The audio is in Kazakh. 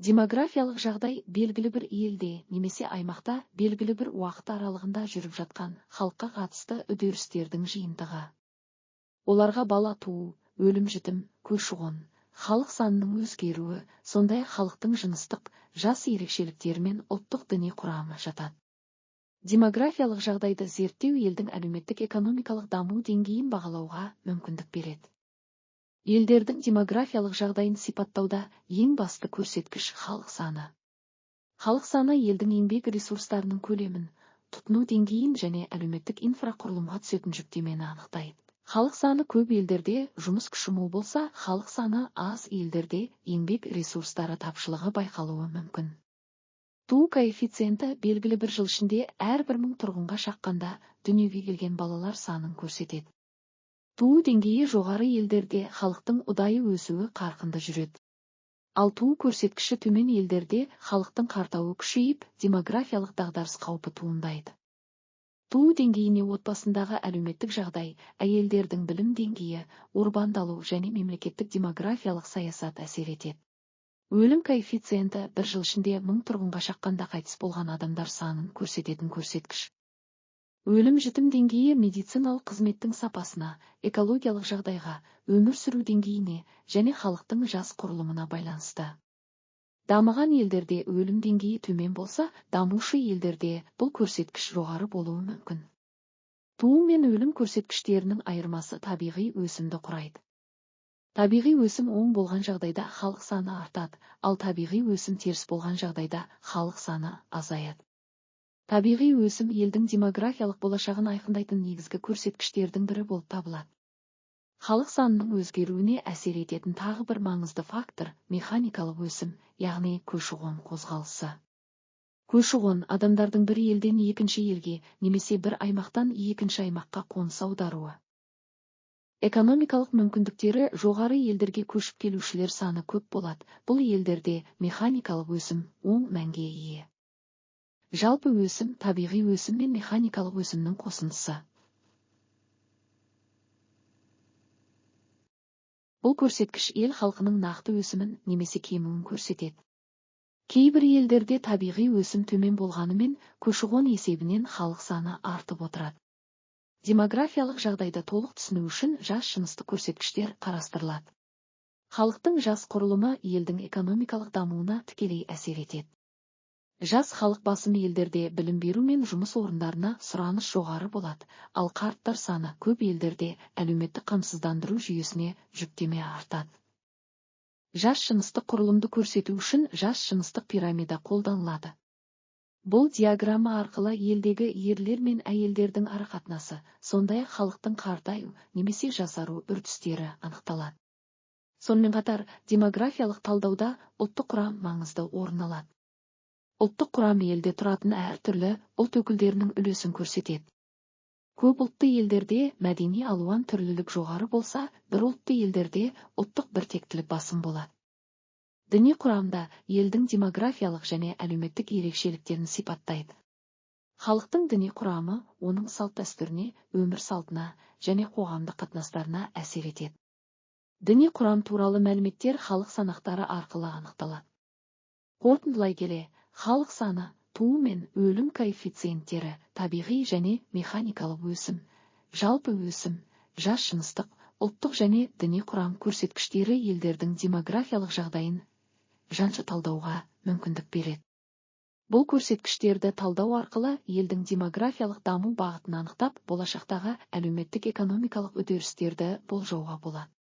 Демографиялық жағдай белгілі бір елде немесе аймақта белгілі бір уақыт аралығында жүріп жатқан халыққа қатысты үдерістердің жиынтығы. Оларға бала туу, өлім-жітім, көші-қон, халық санының өзгеруі, сондай-ақ халықтың жыныстық, жас ерекшеліктері мен ұлттық діни құрамы жатады. Демографиялық жағдайды зерттеу елдің әлеуметтік-экономикалық даму деңгейін бағалауға мүмкіндік береді. Елдердің демографиялық жағдайын сипаттауда ең басты көрсеткіш халық саны. Халық саны елдің еңбек ресурстарының көлемін, тұтыну деңгейін және әлеуметтік инфрақұрылымға түсетін жүктемені анықтайды. Халық саны көп елдерде жұмыс күші мол болса, халық саны аз елдерде еңбек ресурстары тапшылығы байқалуы мүмкін. Туу коэффициенті белгілі бір жыл ішінде әрбір 1000 тұрғынға шаққанда дүниеге келген балалар санын көрсетеді. Туу деңгейі жоғары елдерде халықтың ұдайы өсуі қарқынды жүреді. Ал туу көрсеткіші төмен елдерде халықтың қартаюы күшейіп, демографиялық дағдарыс қаупі туындайды. Туу деңгейіне отбасындағы әлеуметтік жағдай, әйелдердің білім деңгейі, урбандалу және мемлекеттік демографиялық саясат әсер етеді. Өлім коэффициенті бір жыл ішінде 1000 тұрғынға шаққанда қайтыс болған адамдар санын көрсететін көрсеткіш. Өлім-жітім деңгейі медициналық қызметтің сапасына, экологиялық жағдайға, өмір сүру деңгейіне және халықтың жас құрылымына байланысты. Дамыған елдерде өлім деңгейі төмен болса, дамушы елдерде бұл көрсеткіш жоғары болуы мүмкін. Туу мен өлім көрсеткіштерінің айырмасы табиғи өсімді құрайды. Табиғи өсім оң болған жағдайда халық саны артады, ал табиғи өсім теріс болған жағдайда халық саны азаяды. Табиғи өсім елдің демографиялық болашағын айқындайтын негізгі көрсеткіштердің бірі болып табылады. Халық санының өзгеруіне әсер ететін тағы бір маңызды фактор механикалық өсім, яғни көші-қон қозғалысы. Көші-қон адамдардың бір елден екінші елге немесе бір аймақтан екінші аймаққа қоныс аударуы. Экономикалық мүмкіндіктері жоғары елдерге көшіп келушілер саны көп болады. Бұл елдерде механикалық өсім оң мәнге ие. Жалпы өсім табиғи өсім мен механикалық өсімнің қосындысы. Бұл көрсеткіш ел халқының нақты өсімін немесе кемуін көрсетеді. Кейбір елдерде табиғи өсім төмен болғанымен, көші-қон есебінен халық саны артып отырады. Демографиялық жағдайды толық түсіну үшін жас жыныстық көрсеткіштер қарастырылады. Халықтың жас құрылымы елдің экономикалық дамуына тікелей әсер етеді. Жас халық басым елдерде білім беру мен жұмыс орындарына сұраныс жоғары болады, ал қарттар саны көп елдерде әлеуметтік қамсыздандыру жүйесіне жүктеме артады. Жас жыныстық құрылымды көрсету үшін жас жыныстық пирамида қолданылады. Бұл диаграмма арқылы елдегі ерлер мен әйелдердің арақатынасы, сондай-ақ халықтың қартаю немесе жасару үрдістері анықталады. Сонымен қатар, демографиялық талдауда ұлттық құрам маңызды орын алады. Ұлттық құрам елде тұратын әртүрлі ұлт өкілдерінің үлесін көрсетеді. Көп ұлтты елдерде мәдени алуан түрлілік жоғары болса, бір ұлтты елдерде ұлттық біртектілік басым болады. Діни құрамда елдің демографиялық және әлеуметтік ерекшеліктерін сипаттайды. Халықтың діни құрамы оның салт-дәстүріне, өмір салтына және қоғамдық қатынастарына әсер етеді. Діни құрам туралы мәліметтер халық санақтары арқылы анықталады. Қорытындылай келе, халық саны, туу мен өлім коэффициенттері, табиғи және механикалық өсім, жалпы өсім, жас жыныстық, ұлттық және діни құрам көрсеткіштері елдердің демографиялық жағдайын жанша талдауға мүмкіндік береді. Бұл көрсеткіштерді талдау арқылы елдің демографиялық даму бағытын анықтап, болашақтағы әлеуметтік-экономикалық үдерістерді болжауға болады.